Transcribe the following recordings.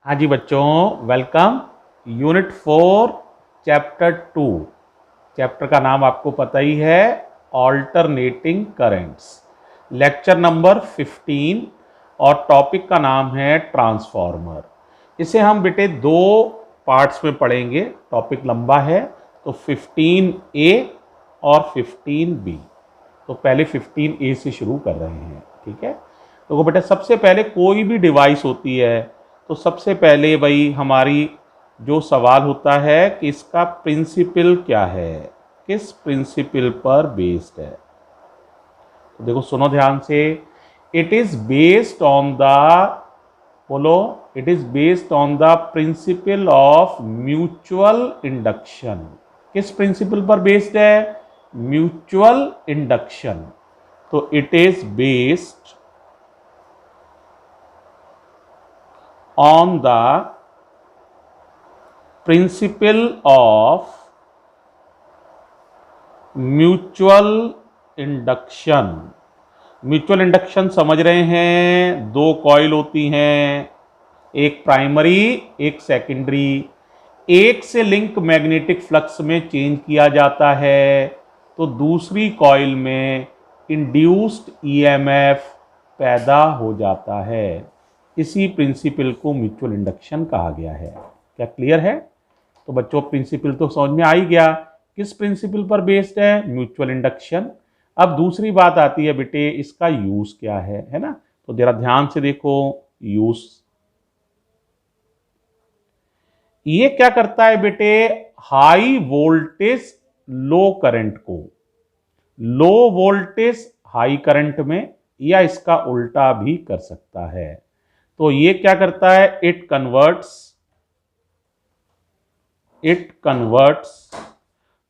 हाँ जी बच्चों, welcome. Unit 4 chapter 2। Chapter का नाम आपको पता ही है, ऑल्टरनेटिंग करंट्स। लेक्चर नंबर 15 और टॉपिक का नाम है ट्रांसफॉर्मर। इसे हम बेटे दो पार्ट्स में पढ़ेंगे। टॉपिक लंबा है तो 15A और 15B। तो पहले 15A से शुरू कर रहे हैं, ठीक है। तो बेटा सबसे पहले कोई भी डिवाइस होती है तो सबसे पहले भाई हमारी जो सवाल होता है कि इसका प्रिंसिपल क्या है, किस प्रिंसिपल पर बेस्ड है। तो देखो सुनो ध्यान से, it is based on the, बोलो, it is based on the principle of mutual induction. किस प्रिंसिपल पर बेस्ड है? Mutual induction. तो it is based on the principle of mutual induction. Mutual induction समझ रहे हैं? दो कॉइल होती हैं, एक प्राइमरी एक सेकेंडरी। एक से लिंक मैग्नेटिक फ्लक्स में चेंज किया जाता है तो दूसरी कॉइल में इंड्यूस्ड ईएमएफ पैदा हो जाता है। इसी प्रिंसिपल को म्यूचुअल इंडक्शन कहा गया है। क्या क्लियर है? तो बच्चों प्रिंसिपल तो समझ में आ ही गया, किस प्रिंसिपल पर बेस्ड है? Mutual induction. अब दूसरी बात आती है बेटे, इसका यूज क्या है ना। तो जरा ध्यान से देखो यूज। ये क्या करता है बेटे? हाई वोल्टेज लो करंट को लो वोल्टेज हाई करंट में, या इसका उल्टा भी कर सकता है। तो ये क्या करता है? It converts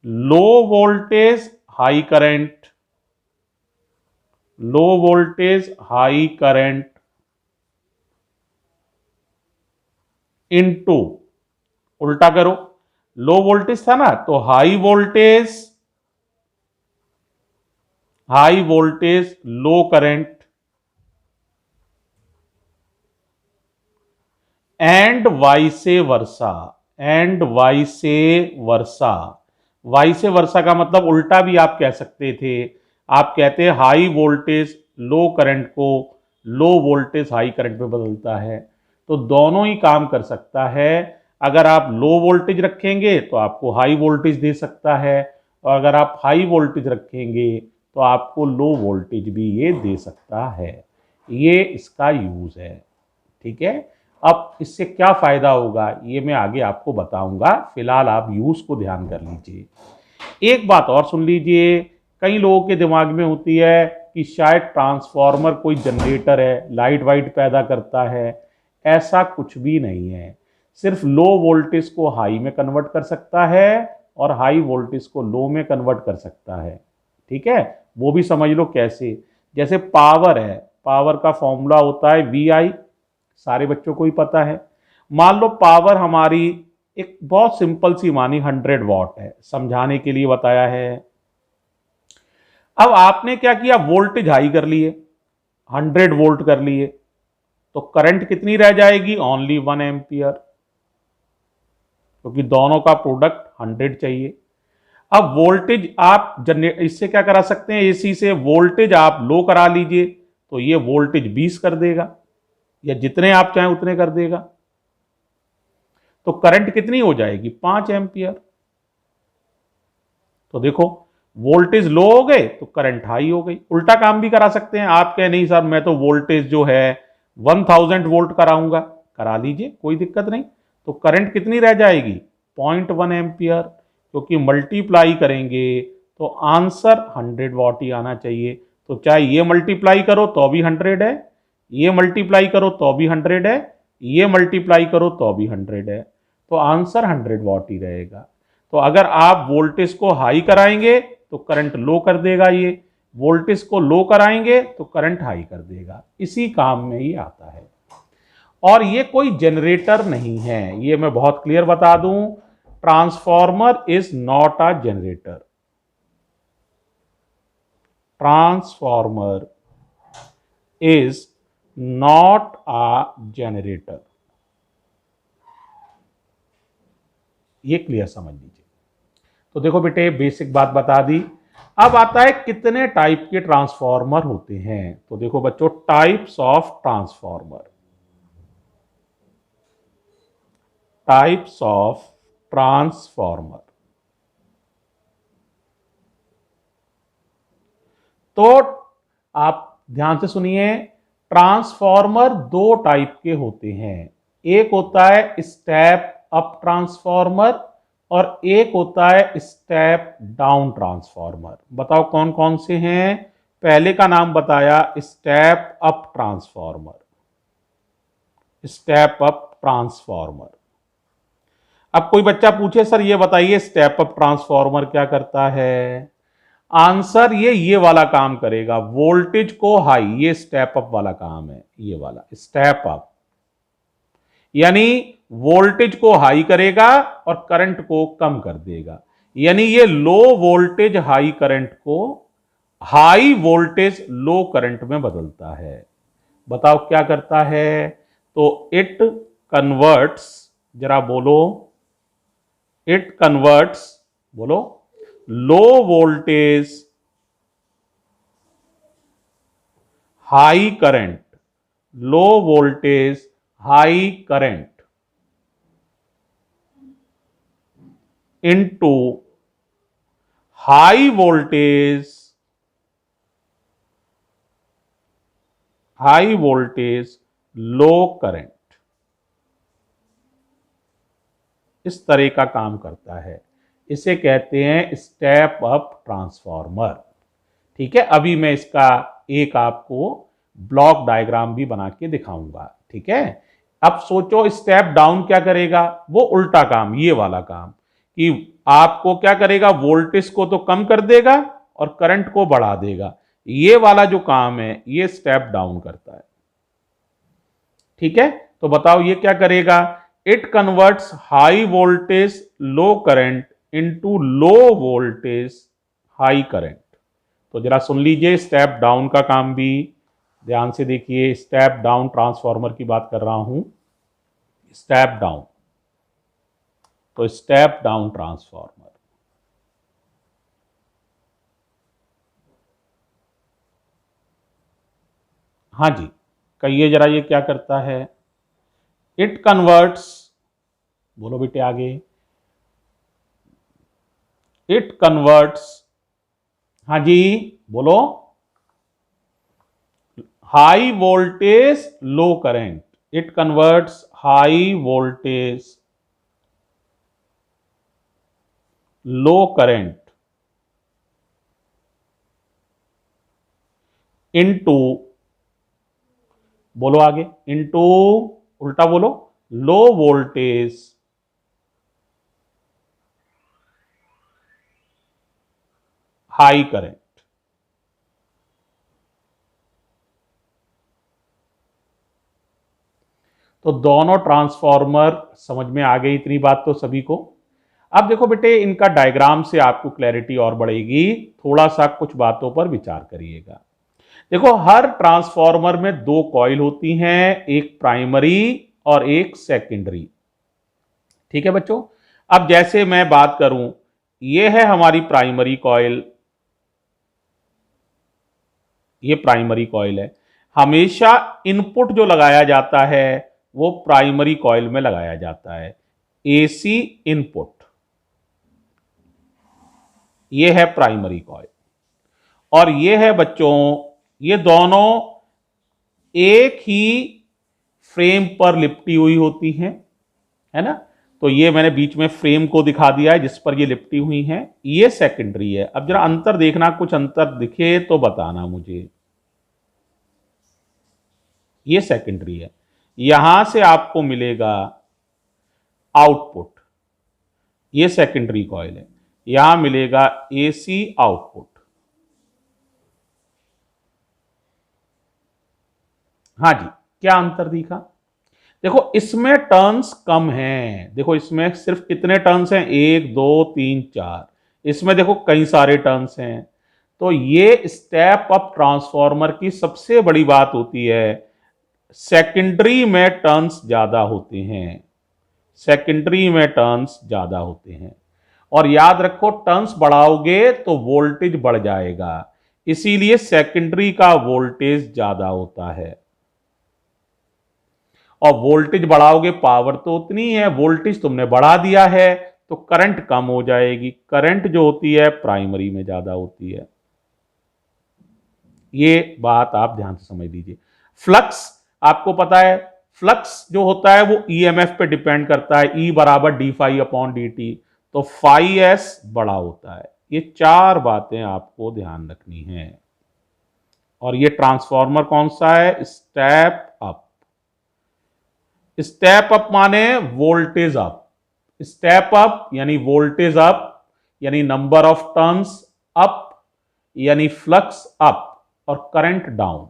low voltage high current, low voltage high current into, उल्टा करो, लो वोल्टेज था ना तो high voltage low current and vice versa, and vice versa. Vice versa का मतलब उल्टा भी आप कह सकते थे। आप कहते हैं हाई वोल्टेज लो करंट को लो वोल्टेज हाई करंट में बदलता है। तो दोनों ही काम कर सकता है। अगर आप लो वोल्टेज रखेंगे तो आपको हाई वोल्टेज दे सकता है, और अगर आप हाई वोल्टेज रखेंगे तो आपको लो वोल्टेज भी ये दे सकता है। ये इसका यूज है, ठीक है। अब इससे क्या फायदा होगा ये मैं आगे आपको बताऊंगा, फिलहाल आप यूज को ध्यान कर लीजिए। एक बात और सुन लीजिए, कई लोगों के दिमाग में होती है कि शायद ट्रांसफॉर्मर कोई जनरेटर है, लाइट वाइट पैदा करता है। ऐसा कुछ भी नहीं है। सिर्फ लो वोल्टेज को हाई में कन्वर्ट कर सकता है और हाई वोल्टेज को लो में कन्वर्ट कर सकता है, ठीक है। वो भी समझ लो कैसे। जैसे पावर है, पावर का फॉर्मूला होता है VI, सारे बच्चों को ही पता है। मान लो पावर हमारी एक बहुत सिंपल सी मानी 100 वॉट है, समझाने के लिए बताया है। अब आपने क्या किया? वोल्टेज हाई कर लिए, 100 वोल्ट कर लिए, तो करंट कितनी रह जाएगी? ओनली 1 एम्पियर, क्योंकि दोनों का प्रोडक्ट 100 चाहिए। अब वोल्टेज आप जनरेट इससे क्या करा सकते हैं? एसी से वोल्टेज आप लो करा लीजिए तो ये वोल्टेज 20 कर देगा, या जितने आप चाहें उतने कर देगा। तो करंट कितनी हो जाएगी? 5 एम्पियर। तो देखो वोल्टेज लो हो गए तो करंट हाई हो गई। उल्टा काम भी करा सकते हैं, आप कहें नहीं सर मैं तो वोल्टेज जो है 1000 वोल्ट कराऊंगा, करा लीजिए, कोई दिक्कत नहीं। तो करंट कितनी रह जाएगी? 0.1 एम्पियर, क्योंकि मल्टीप्लाई करेंगे तो आंसर 100 वॉट ही आना चाहिए। तो चाहे ये मल्टीप्लाई करो तो भी 100 है, ये मल्टीप्लाई करो तो भी 100 है, ये मल्टीप्लाई करो तो भी 100 है। तो आंसर 100 वॉट ही रहेगा। तो अगर आप वोल्टेज को हाई कराएंगे तो करंट लो कर देगा, ये वोल्टेज को लो कराएंगे तो करंट हाई कर देगा। इसी काम में ही आता है। और ये कोई जनरेटर नहीं है, ये मैं बहुत क्लियर बता दूं, transformer is not a generator. Transformer is not a generator. ये क्लियर समझ लीजिए। तो देखो बेटे, बेसिक बात बता दी। अब आता है कितने टाइप के ट्रांसफॉर्मर होते हैं। तो देखो बच्चों, types of transformer, types of transformer. तो आप ध्यान से सुनिए, ट्रांसफॉर्मर दो टाइप के होते हैं। एक होता है स्टेप अप ट्रांसफॉर्मर और एक होता है स्टेप डाउन ट्रांसफॉर्मर। बताओ कौन कौन से हैं। पहले का नाम बताया step up transformer, step up transformer. अब कोई बच्चा पूछे सर ये बताइए स्टेप अप ट्रांसफॉर्मर क्या करता है। आंसर ये वाला काम करेगा, वोल्टेज को हाई, ये स्टेप अप वाला काम है। ये वाला स्टेप अप यानी वोल्टेज को हाई करेगा और करंट को कम कर देगा। यानी ये लो वोल्टेज हाई करंट को हाई वोल्टेज लो करंट में बदलता है। बताओ क्या करता है। तो इट कन्वर्ट्स, जरा बोलो, इट कन्वर्ट्स, बोलो, low voltage high current, low voltage high current into high voltage low current. इस तरह का काम करता है। इसे कहते हैं स्टेप अप ट्रांसफॉर्मर। ठीक है, अभी मैं इसका एक आपको ब्लॉक डायग्राम भी बना के दिखाऊंगा। ठीक है, अब सोचो स्टेप डाउन क्या करेगा। वो उल्टा काम, ये वाला काम कि आपको क्या करेगा, वोल्टेज को तो कम कर देगा और करंट को बढ़ा देगा। ये वाला जो काम है ये स्टेप डाउन करता है। ठीक है, तो बताओ ये क्या करेगा। It converts high voltage low current into low voltage high current. तो जरा सुन लीजिए स्टेप डाउन का काम भी ध्यान से देखिए। स्टेप डाउन ट्रांसफॉर्मर की बात कर रहा हूं, स्टेप डाउन। तो स्टेप डाउन ट्रांसफॉर्मर, हाँ जी, कहिए जरा ये क्या करता है। इट कन्वर्ट्स, बोलो बेटे आगे, इट कन्वर्ट्स, हाँ जी बोलो, high voltage low current. It converts high voltage low current into, बोलो आगे, इनटू, उल्टा बोलो, लो वोल्टेज हाई करंट। तो दोनों ट्रांसफॉर्मर समझ में आ गई, इतनी बात तो सभी को। अब देखो बेटे, इनका डायग्राम से आपको क्लैरिटी और बढ़ेगी। थोड़ा सा कुछ बातों पर विचार करिएगा। देखो, हर ट्रांसफॉर्मर में दो कॉइल होती हैं, एक प्राइमरी और एक सेकेंडरी। ठीक है बच्चों, अब जैसे मैं बात करूं, यह है हमारी प्राइमरी कॉइल, ये प्राइमरी कॉइल है। हमेशा इनपुट जो लगाया जाता है वो प्राइमरी कॉइल में लगाया जाता है, एसी इनपुट। ये है प्राइमरी कॉइल और ये है बच्चों, ये दोनों एक ही फ्रेम पर लिपटी हुई होती हैं, है ना। तो ये मैंने बीच में फ्रेम को दिखा दिया है जिस पर ये लिपटी हुई हैं। ये सेकेंडरी है। अब जरा अंतर देखना, कुछ अंतर दिखे तो बताना मुझे। ये सेकेंडरी है, यहां से आपको मिलेगा आउटपुट। ये सेकेंडरी कॉइल है, यहां मिलेगा एसी आउटपुट। हाँ जी, क्या अंतर दिखा। देखो इसमें टर्न्स कम हैं। देखो इसमें सिर्फ कितने टर्न्स हैं, 1 2 3 4। इसमें देखो कई सारे टर्न्स हैं। तो ये स्टेप अप ट्रांसफॉर्मर की सबसे बड़ी बात होती है, सेकेंडरी में टर्न्स ज्यादा होते हैं। सेकेंडरी में टर्न्स ज्यादा होते हैं। और याद रखो, टर्न्स बढ़ाओगे तो वोल्टेज बढ़ जाएगा, इसीलिए सेकेंडरी का वोल्टेज ज्यादा होता है। और वोल्टेज बढ़ाओगे, पावर तो उतनी है, वोल्टेज तुमने बढ़ा दिया है तो करंट कम हो जाएगी। करंट जो होती है प्राइमरी में ज्यादा होती है। ये बात आप ध्यान से समझ लीजिए। फ्लक्स आपको पता है, फ्लक्स जो होता है वो ईएमएफ पे डिपेंड करता है, ई बराबर d phi upon d t, तो फाई एस बड़ा होता है। ये चार बातें आपको ध्यान रखनी है। और ये ट्रांसफार्मर कौन सा है? Step up. स्टेप अप माने वोल्टेज अप। स्टेप अप यानी वोल्टेज अप, यानी नंबर ऑफ टर्न्स अप, यानी फ्लक्स अप और करंट डाउन।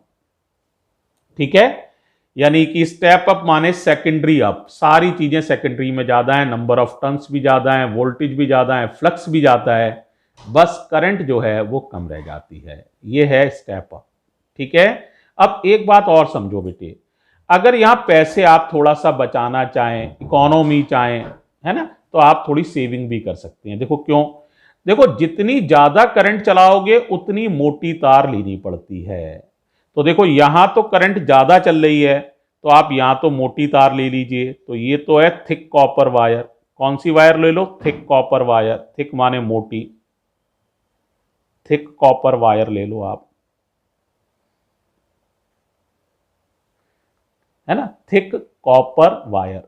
ठीक है, यानी कि स्टेप अप माने सेकेंडरी अप, सारी चीजें सेकेंडरी में ज्यादा है, नंबर ऑफ टर्न्स भी ज्यादा है, वोल्टेज भी ज्यादा है, फ्लक्स भी ज्यादा है, बस करंट जो है वो कम रह जाती है। ये है स्टेप अप। ठीक है, अब एक बात और समझो बेटे, अगर यहां पैसे आप थोड़ा सा बचाना चाहें, इकोनॉमी चाहें, है ना, तो आप थोड़ी सेविंग भी कर सकते हैं। देखो क्यों? देखो, जितनी ज्यादा करंट चलाओगे उतनी मोटी तार लेनी पड़ती है। तो देखो, यहां तो करंट ज्यादा चल रही है तो आप यहां तो मोटी तार ले लीजिए। तो ये तो है थिक कॉपर वायर। कौन सी वायर ले लो? Thick copper wire. थिक माने मोटी, थिक कॉपर वायर ले लो आप, है ना, थिक कॉपर वायर।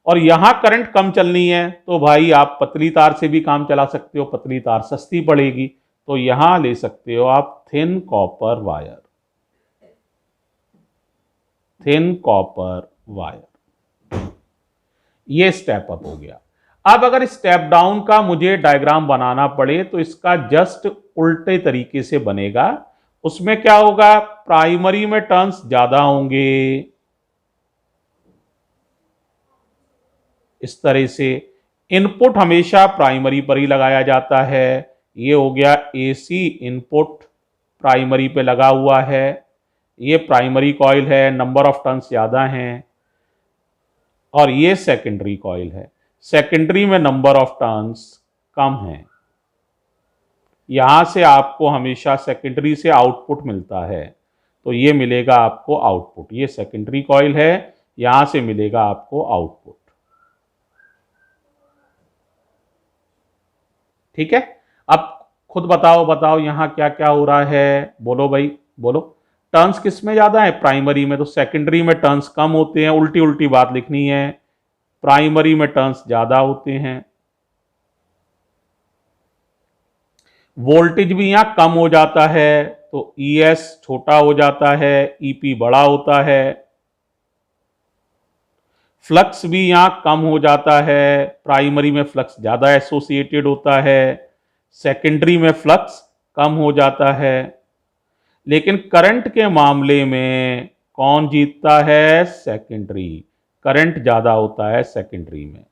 और यहां करंट कम चलनी है तो भाई आप पतली तार से भी काम चला सकते हो, पतली तार सस्ती पड़ेगी, तो यहां ले सकते हो आप thin copper wire. Thin copper wire, ये स्टेप अप हो गया। अब अगर स्टेप डाउन का मुझे डायग्राम बनाना पड़े तो इसका जस्ट उल्टे तरीके से बनेगा। उसमें क्या होगा? प्राइमरी में टर्न्स ज्यादा होंगे, इस तरह से। इनपुट हमेशा प्राइमरी पर ही लगाया जाता है। ये हो गया एसी इनपुट, प्राइमरी पे लगा हुआ है, ये प्राइमरी कॉइल है, नंबर ऑफ टर्न्स ज्यादा हैं। और ये सेकेंडरी कॉइल है, सेकेंडरी में नंबर ऑफ टर्न्स कम है। यहां से आपको हमेशा सेकेंडरी से आउटपुट मिलता है, तो ये मिलेगा आपको आउटपुट। ये सेकेंडरी कॉइल है, यहां से मिलेगा आपको आउटपुट। ठीक है, अब खुद बताओ बताओ यहां क्या क्या हो रहा है, बोलो भाई बोलो। टर्न्स किस में ज्यादा है? प्राइमरी में। तो सेकेंडरी में टर्न्स कम होते हैं, उल्टी उल्टी बात लिखनी है, प्राइमरी में टर्न्स ज्यादा होते हैं। वोल्टेज भी यहां कम हो जाता है, तो ईएस छोटा हो जाता है, ईपी बड़ा होता है। फ्लक्स भी यहां कम हो जाता है, प्राइमरी में फ्लक्स ज्यादा एसोसिएटेड होता है, सेकेंडरी में फ्लक्स कम हो जाता है। लेकिन करंट के मामले में कौन जीतता है? सेकेंडरी। करंट ज्यादा होता है सेकेंडरी में।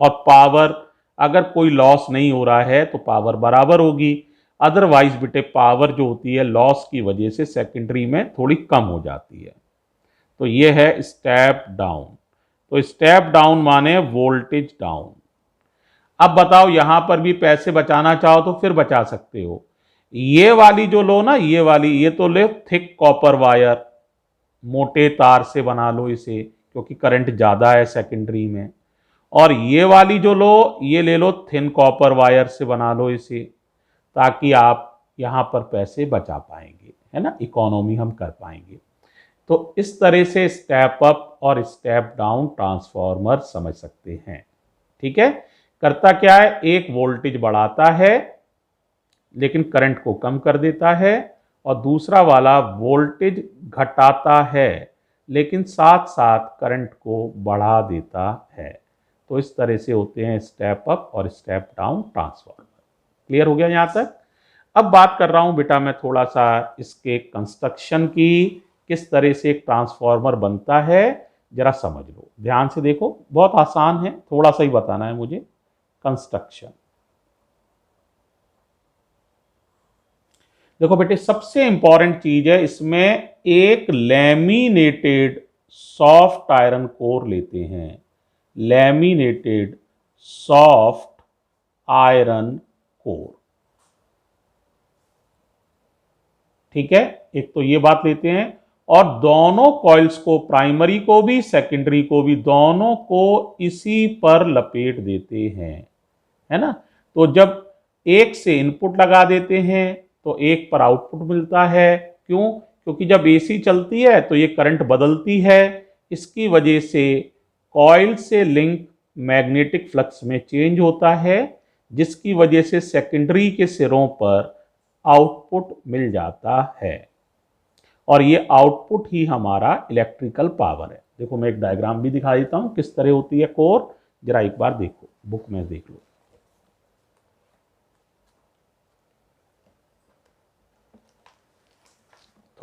और पावर, अगर कोई लॉस नहीं हो रहा है तो पावर बराबर होगी, अदरवाइज बेटे पावर जो होती है लॉस की वजह से सेकेंडरी में थोड़ी कम हो जाती है। तो ये है स्टेप डाउन। तो स्टेप डाउन माने वोल्टेज डाउन। अब बताओ, यहां पर भी पैसे बचाना चाहो तो फिर बचा सकते हो। ये वाली जो लो ना, ये वाली, ये तो ले थिक कॉपर वायर, मोटे तार से बना लो इसे, क्योंकि करंट ज्यादा है सेकेंडरी में। और ये वाली जो लो, ये ले लो थिन कॉपर वायर से बना लो इसे, ताकि आप यहां पर पैसे बचा पाएंगे, है ना, इकोनॉमी हम कर पाएंगे। तो इस तरह से स्टेप अप और स्टेप डाउन ट्रांसफॉर्मर समझ सकते हैं। ठीक है, करता क्या है? एक वोल्टेज बढ़ाता है लेकिन करंट को कम कर देता है, और दूसरा वाला वोल्टेज घटाता है लेकिन साथ साथ करंट को बढ़ा देता है। तो इस तरह से होते हैं स्टेप अप और स्टेप डाउन ट्रांसफॉर्मर। क्लियर हो गया यहां तक? अब बात कर रहा हूं बेटा मैं थोड़ा सा इसके कंस्ट्रक्शन की, किस तरह से एक ट्रांसफॉर्मर बनता है, जरा समझ लो, ध्यान से देखो, बहुत आसान है, थोड़ा सा ही बताना है मुझे। कंस्ट्रक्शन, देखो बेटे, सबसे इंपॉर्टेंट चीज है इसमें, एक लैमिनेटेड सॉफ्ट आयरन कोर लेते हैं। Laminated soft iron core. ठीक है, एक तो ये बात लेते हैं, और दोनों कॉइल्स को, प्राइमरी को भी सेकेंडरी को भी, दोनों को इसी पर लपेट देते हैं, है ना। तो जब एक से इनपुट लगा देते हैं तो एक पर आउटपुट मिलता है। क्यों? क्योंकि जब एसी चलती है तो ये करंट बदलती है, इसकी वजह से कॉइल से लिंक मैग्नेटिक फ्लक्स में चेंज होता है, जिसकी वजह से सेकेंडरी के सिरों पर आउटपुट मिल जाता है, और ये आउटपुट ही हमारा इलेक्ट्रिकल पावर है। देखो मैं एक डायग्राम भी दिखा देता हूं किस तरह होती है कोर, जरा एक बार देखो, बुक में देख लो।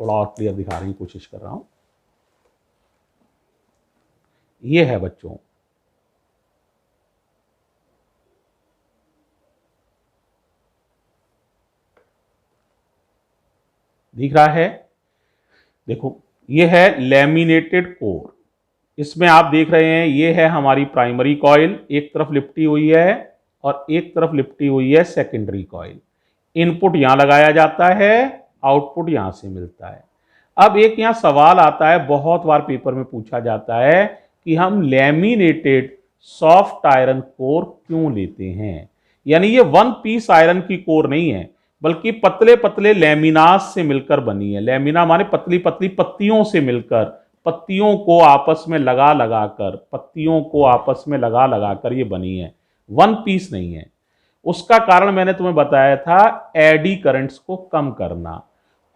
थोड़ा और क्लियर दिखाने की कोशिश कर रहा हूं। ये है बच्चों दिख रहा है, देखो ये है लैमिनेटेड कोर। इसमें आप देख रहे हैं ये है हमारी प्राइमरी कॉइल, एक तरफ लिपटी हुई है और एक तरफ लिपटी हुई है सेकेंडरी कॉइल। इनपुट यहां लगाया जाता है, आउटपुट यहां से मिलता है। अब एक यहां सवाल आता है, बहुत बार पेपर में पूछा जाता है कि हम लैमिनेटेड सॉफ्ट आयरन कोर क्यों लेते हैं। यानी ये वन पीस आयरन की कोर नहीं है, बल्कि पतले पतले लैमिनास से मिलकर बनी है। लैमिना माने पतली पतली पत्तियों से मिलकर, पत्तियों को आपस में लगा लगाकर, पत्तियों को आपस में लगा लगाकर ये बनी है, वन पीस नहीं है। उसका कारण मैंने तुम्हें बताया था, एडी करंट्स को कम करना।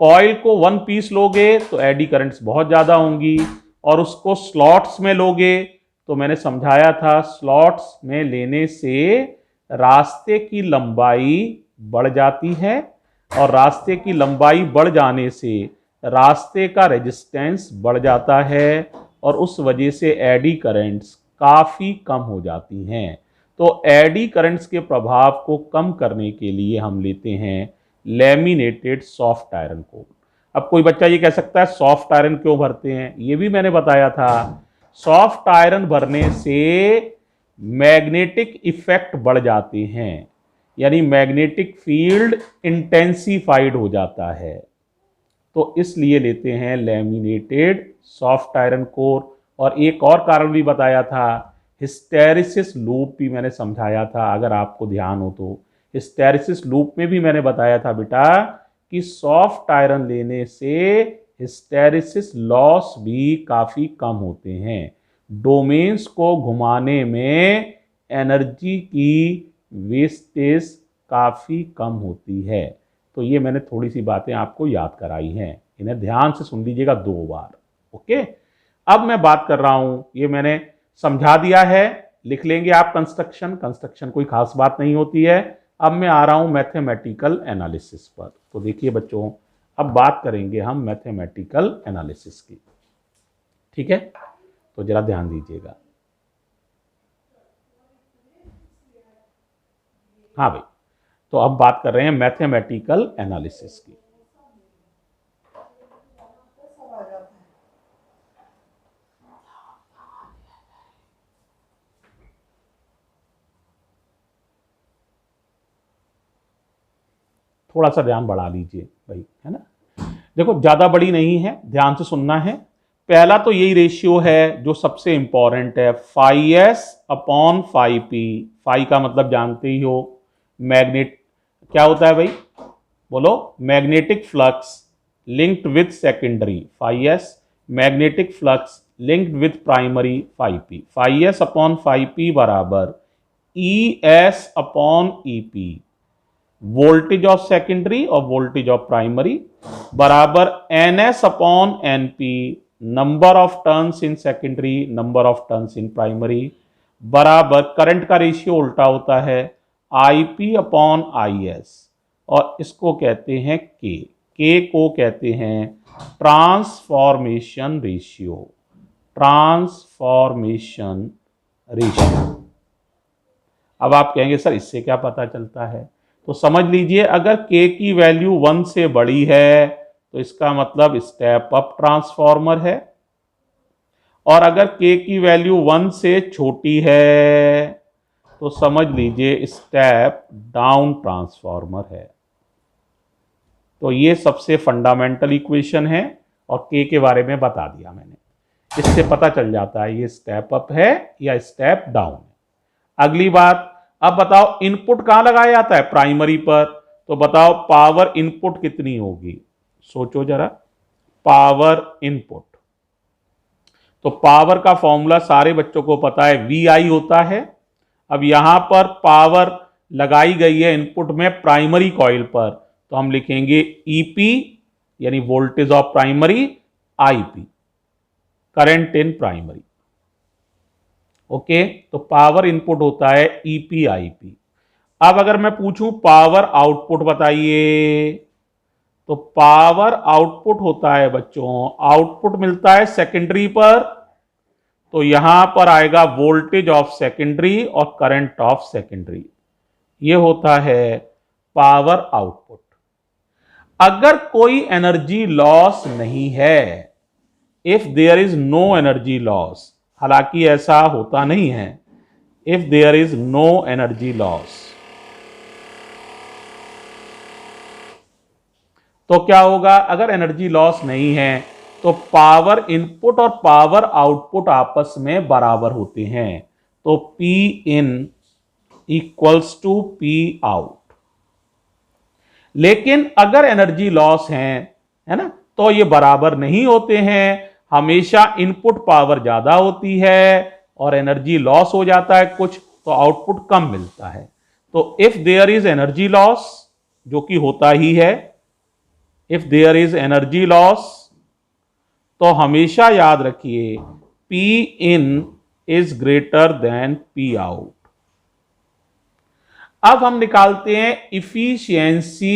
कॉइल को वन पीस लोगे तो एडी करंट्स बहुत ज्यादा होंगी, और उसको स्लॉट्स में लोगे तो मैंने समझाया था, स्लॉट्स में लेने से रास्ते की लंबाई बढ़ जाती है, और रास्ते की लंबाई बढ़ जाने से रास्ते का रेजिस्टेंस बढ़ जाता है, और उस वजह से एडी करंट्स काफ़ी कम हो जाती हैं। तो एडी करंट्स के प्रभाव को कम करने के लिए हम लेते हैं लैमिनेटेड सॉफ्ट आयरन को। अब कोई बच्चा ये कह सकता है सॉफ्ट आयरन क्यों भरते हैं, ये भी मैंने बताया था। सॉफ्ट आयरन भरने से मैग्नेटिक इफेक्ट बढ़ जाते हैं, यानी मैग्नेटिक फील्ड इंटेंसिफाइड हो जाता है, तो इसलिए लेते हैं लैमिनेटेड सॉफ्ट आयरन कोर। और एक और कारण भी बताया था, हिस्टैरिसीस लूप भी मैंने समझाया था, अगर आपको ध्यान हो तो। हिस्टैरिसीस लूप में भी मैंने बताया था बेटा कि सॉफ्ट आयरन लेने से हिस्टैरिसीस लॉस भी काफ़ी कम होते हैं। डोमेन्स को घुमाने में एनर्जी की वेस्टेज काफ़ी कम होती है। तो ये मैंने थोड़ी सी बातें आपको याद कराई हैं, इन्हें ध्यान से सुन लीजिएगा 2 बार। ओके, अब मैं बात कर रहा हूं, ये मैंने समझा दिया है, लिख लेंगे आप कंस्ट्रक्शन। कंस्ट्रक्शन कोई खास बात नहीं होती है। अब मैं आ रहा हूं मैथमेटिकल एनालिसिस पर। तो देखिए बच्चों, अब बात करेंगे हम मैथमेटिकल एनालिसिस की। ठीक है, तो जरा ध्यान दीजिएगा। हाँ भाई, तो अब बात कर रहे हैं मैथमेटिकल एनालिसिस की। थोड़ा सा ध्यान बढ़ा लीजिए भाई, है ना। देखो ज़्यादा बड़ी नहीं है, ध्यान से सुनना है। पहला तो यही रेशियो है जो सबसे इंपॉर्टेंट है, phi s upon phi p. फाई का मतलब जानते ही हो, मैग्नेट क्या होता है भाई, बोलो, magnetic flux linked with secondary, phi S, magnetic flux linked with primary, phi p. Phi s upon phi P बराबर E S upon E P, voltage of secondary और वोल्टेज ऑफ प्राइमरी, बराबर N S upon N P, number of turns in secondary, number of turns in primary, बराबर current का ratio उल्टा होता है, I P upon I S, और इसको कहते हैं के। के को कहते हैं ट्रांसफॉर्मेशन रेशियो। Transformation ratio. अब आप कहेंगे सर इससे क्या पता चलता है, तो समझ लीजिए, अगर के की वैल्यू 1 से बड़ी है तो इसका मतलब स्टेप अप ट्रांसफॉर्मर है, और अगर k की वैल्यू 1 से छोटी है तो समझ लीजिए स्टेप डाउन ट्रांसफॉर्मर है। तो ये सबसे फंडामेंटल इक्वेशन है और k के बारे में बता दिया मैंने। इससे पता चल जाता है ये स्टेप अप है या स्टेप डाउन है। अगली बात, अब बताओ इनपुट कहां लगाया जाता है? प्राइमरी पर। तो बताओ पावर इनपुट कितनी होगी? सोचो जरा, पावर इनपुट। तो पावर का फॉर्मूला सारे बच्चों को पता है, VI होता है। अब यहां पर पावर लगाई गई है इनपुट में प्राइमरी कॉइल पर, तो हम लिखेंगे EP यानी voltage of primary, IP current in primary. Okay, तो पावर इनपुट होता है EP IP। अब अगर मैं पूछूं पावर आउटपुट बताइए, तो पावर आउटपुट होता है बच्चों, आउटपुट मिलता है सेकेंडरी पर, तो यहां पर आएगा वोल्टेज ऑफ सेकेंडरी और करंट ऑफ सेकेंडरी। ये होता है पावर आउटपुट। अगर कोई एनर्जी लॉस नहीं है, if there is no energy loss, हालांकि ऐसा होता नहीं है, if there is no energy loss, तो क्या होगा? अगर एनर्जी लॉस नहीं है तो पावर इनपुट और पावर आउटपुट आपस में बराबर होते हैं, तो P in equals to P out. लेकिन अगर एनर्जी लॉस है ना, तो ये बराबर नहीं होते हैं। हमेशा इनपुट पावर ज्यादा होती है और एनर्जी लॉस हो जाता है कुछ, तो आउटपुट कम मिलता है। तो if there is energy loss, जो कि होता ही है, if there is energy loss, तो हमेशा याद रखिए P in is greater than P out. अब हम निकालते हैं इफिशियंसी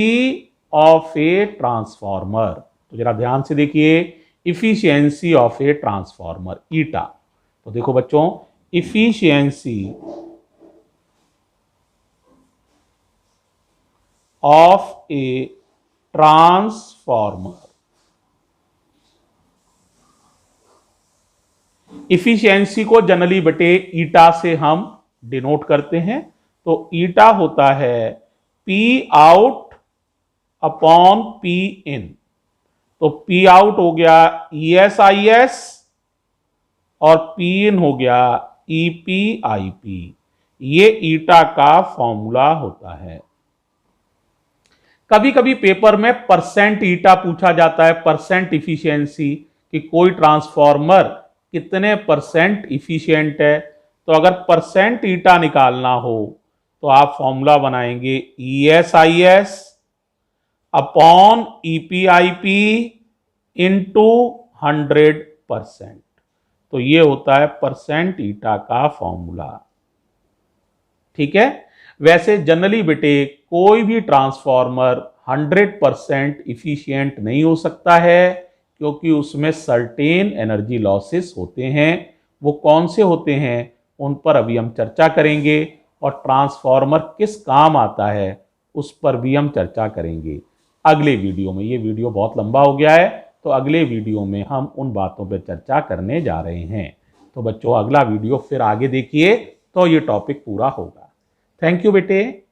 ऑफ ए ट्रांसफॉर्मर। तो जरा ध्यान से देखिए, इफिशियंसी ऑफ ए ट्रांसफॉर्मर ईटा। तो देखो बच्चों, efficiency of A transformer, efficiency को जनरली बटे ईटा से हम डिनोट करते हैं। तो ईटा होता है P आउट अपॉन P इन। तो P आउट हो गया ESIS और P इन हो गया EPIP। ये ईटा का फॉर्मूला होता है। कभी कभी पेपर में परसेंट ईटा पूछा जाता है, परसेंट इफिशियंसी, कि कोई ट्रांसफॉर्मर कितने परसेंट इफिशियंट है। तो अगर परसेंट ईटा निकालना हो तो आप फॉर्मूला बनाएंगे ESIS अपॉन EPIP इंटू 100%। तो ये होता है परसेंट ईटा का फॉर्मूला। ठीक है। वैसे जनरली बेटे कोई भी ट्रांसफॉर्मर 100% इफिशियंट नहीं हो सकता है, क्योंकि उसमें सर्टेन एनर्जी लॉसेस होते हैं। वो कौन से होते हैं उन पर अभी हम चर्चा करेंगे, और ट्रांसफॉर्मर किस काम आता है उस पर भी हम चर्चा करेंगे अगले वीडियो में। ये वीडियो बहुत लंबा हो गया है, तो अगले वीडियो में हम उन बातों पर चर्चा करने जा रहे हैं। तो बच्चों अगला वीडियो फिर आगे देखिए तो ये टॉपिक पूरा होगा। थैंक यू बेटे।